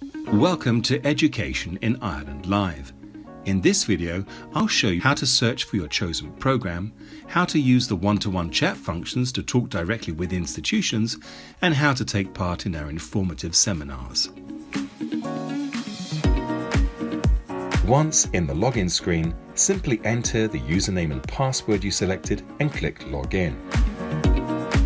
Welcome to Education in Ireland Live. In this video, I'll show you how to search for your chosen program, how to use the one-to-one chat functions to talk directly with institutions, and how to take part in our informative seminars. Once in the login screen, simply enter the username and password you selected and click Login.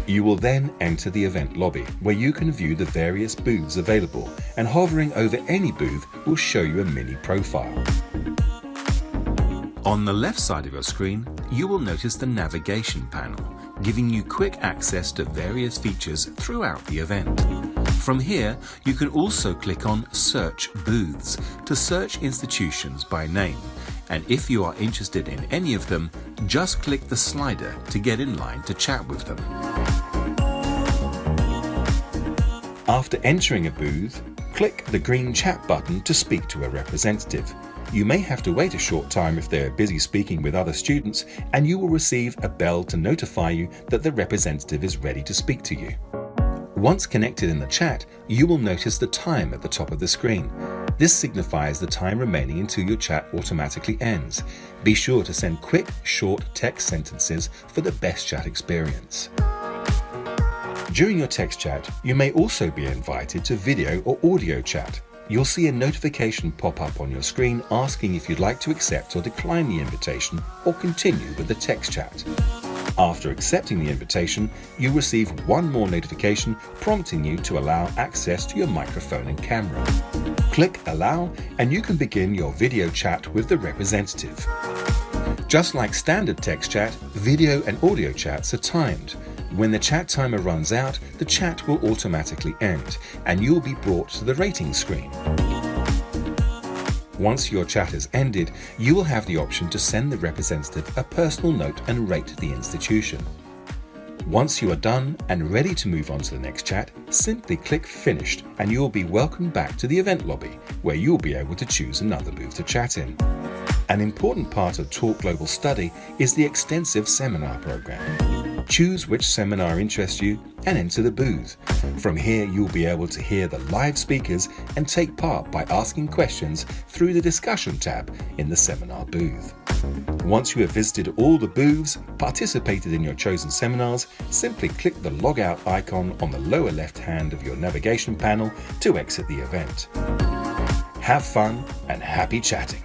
You will then enter the event lobby, where you can view the various booths available, and hovering over any booth will show you a mini profile. On the left side of your screen, you will notice the navigation panel, giving you quick access to various features throughout the event. From here, you can also click on Search Booths to search institutions by name, and if you are interested in any of them, just click the slider to get in line to chat with them. After entering a booth, click the green chat button to speak to a representative. You may have to wait a short time if they are busy speaking with other students, and you will receive a bell to notify you that the representative is ready to speak to you. Once connected in the chat, you will notice the time at the top of the screen. This signifies the time remaining until your chat automatically ends. Be sure to send quick, short text sentences for the best chat experience. During your text chat, you may also be invited to video or audio chat. You'll see a notification pop up on your screen asking if you'd like to accept or decline the invitation or continue with the text chat. After accepting the invitation, you'll receive one more notification prompting you to allow access to your microphone and camera. Click Allow and you can begin your video chat with the representative. Just like standard text chat, video and audio chats are timed. When the chat timer runs out, the chat will automatically end and you'll be brought to the rating screen. Once your chat has ended, you will have the option to send the representative a personal note and rate the institution. Once you are done and ready to move on to the next chat, simply click Finished and you will be welcomed back to the event lobby, where you will be able to choose another booth to chat in. An important part of Talk Global Study is the extensive seminar program. Choose which seminar interests you and enter the booth. From here, you'll be able to hear the live speakers and take part by asking questions through the discussion tab in the seminar booth. Once you have visited all the booths, participated in your chosen seminars, simply click the logout icon on the lower left hand of your navigation panel to exit the event. Have fun and happy chatting!